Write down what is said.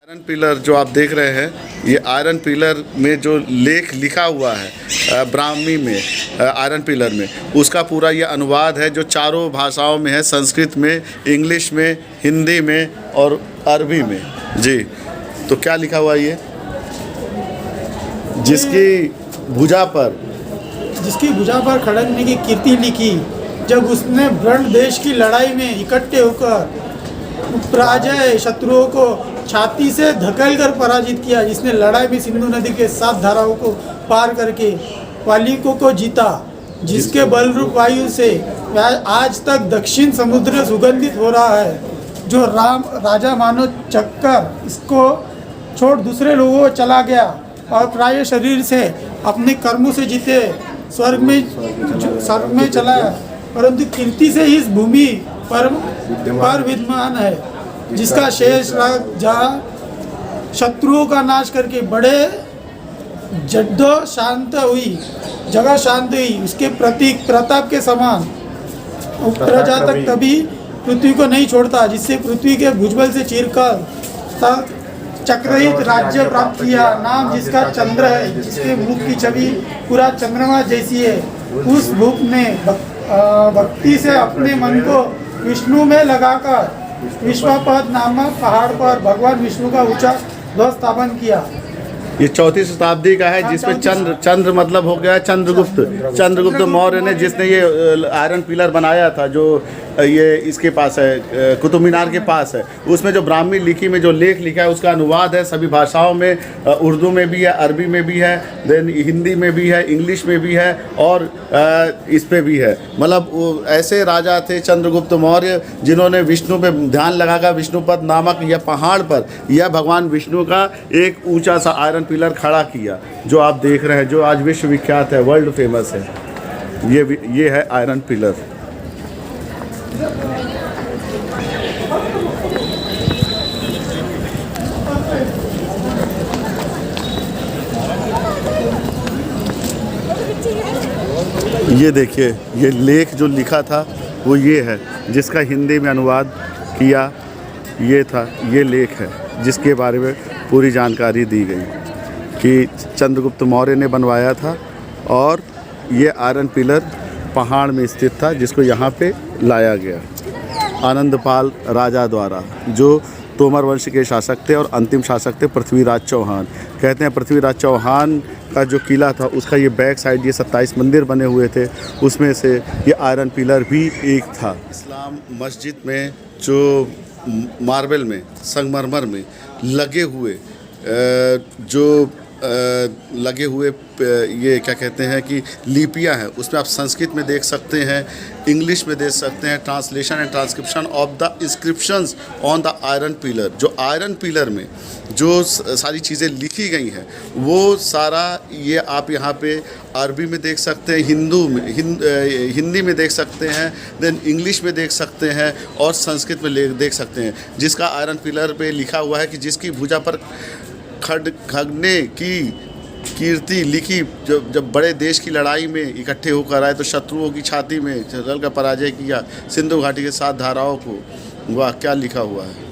Iron pillar जो आप देख रहे हैं, ये आयरन पिलर में जो लेख लिखा हुआ है ब्राह्मी में, आयरन पिलर में, उसका पूरा ये अनुवाद है जो चारों भाषाओं में है, संस्कृत में, इंग्लिश में, हिंदी में और अरबी में। जी, तो क्या लिखा हुआ है ये? जिसकी भुजा पर खड़कने की कीर्ति लिखी, जब उसने ब्रह्म देश की लड़ाई में इकट्ठे होकर पराजय शत्रुओं को छाती से धकेल कर पराजित किया, जिसने लड़ाई में सिंधु नदी के 7 धाराओं को पार करके वालिकों को जीता, जिसके बल रूप वायु से आज तक दक्षिण समुद्र सुगंधित हो रहा है, जो राम राजा मानो चक्कर इसको छोड़ दूसरे लोगों को चला गया और प्राय शरीर से अपने कर्मों से जीते स्वर्ग में चला, परंतु कीर्ति से इस भूमि पर विद्यमान है, जिसका शेष राग जहाँ शत्रुओं का नाश करके बड़े जद्दो शांत हुई, जगह शांत हुई, उसके प्रतीक प्रताप के समान प्रजातक तभी पृथ्वी को नहीं छोड़ता, जिससे पृथ्वी के भुजबल से चीरकर चक्रहित राज्य प्राप्त किया, नाम जिसका चंद्र है, जिसके मुख की छवि पूरा चंद्रमा जैसी है। उस भूप ने भक्ति से अपने मन को विष्णु में लगाकर विश्वपद नामक पहाड़ पर भगवान विष्णु का ऊंचा ध्वज स्थापन किया। ये 4वीं शताब्दी का है, जिसमें चंद्र मतलब हो गया चंद्रगुप्त मौर्य ने, जिसने ये आयरन पिलर बनाया था, जो ये इसके पास है, कुतुब मीनार के पास है। उसमें जो ब्राह्मी लिपि में जो लेख लिखा है उसका अनुवाद है सभी भाषाओं में, उर्दू में भी है, अरबी में भी है, देन हिंदी में भी है, इंग्लिश में भी है और इस पे भी है। मतलब ऐसे राजा थे चंद्रगुप्त मौर्य जिन्होंने विष्णु पे ध्यान लगाकर विष्णुपद नामक यह पहाड़ पर यह भगवान विष्णु का एक ऊंचा सा आयरन पिलर खड़ा किया, जो आप देख रहे हैं, जो आज विश्व विख्यात है, वर्ल्ड फेमस है। ये है आयरन पिलर। ये देखिए, ये लेख जो लिखा था वो ये है, जिसका हिंदी में अनुवाद किया ये था, ये लेख है जिसके बारे में पूरी जानकारी दी गई कि चंद्रगुप्त मौर्य ने बनवाया था और ये आयरन पिलर पहाड़ में स्थित था, जिसको यहाँ पे लाया गया आनंदपाल राजा द्वारा, जो तोमर वंश के शासक थे और अंतिम शासक थे पृथ्वीराज चौहान। कहते हैं पृथ्वीराज चौहान का जो किला था उसका ये बैक साइड ये 27 मंदिर बने हुए थे, उसमें से ये आयरन पिलर भी एक था। इस्लाम मस्जिद में जो मार्बल में, संगमरमर में लगे हुए लगे हुए ये क्या कहते हैं कि लिपियां हैं, उसमें आप संस्कृत में देख सकते हैं, इंग्लिश में देख सकते हैं, translation and transcription of the inscriptions on the iron pillar. जो आयरन पिलर में जो सारी चीज़ें लिखी गई हैं वो सारा ये आप यहाँ पे अरबी में देख सकते हैं, हिंदी में देख सकते हैं, देन इंग्लिश में देख सकते हैं और संस्कृत में देख सकते हैं, जिसका आयरन पिलर पे लिखा हुआ है कि जिसकी भुजा पर खड़कने की कीर्ति लिखी, जब बड़े देश की लड़ाई में इकट्ठे होकर आए तो शत्रुओं की छाती में जल का पराजय किया, सिंधु घाटी के 7 धाराओं को। वाह, क्या लिखा हुआ है।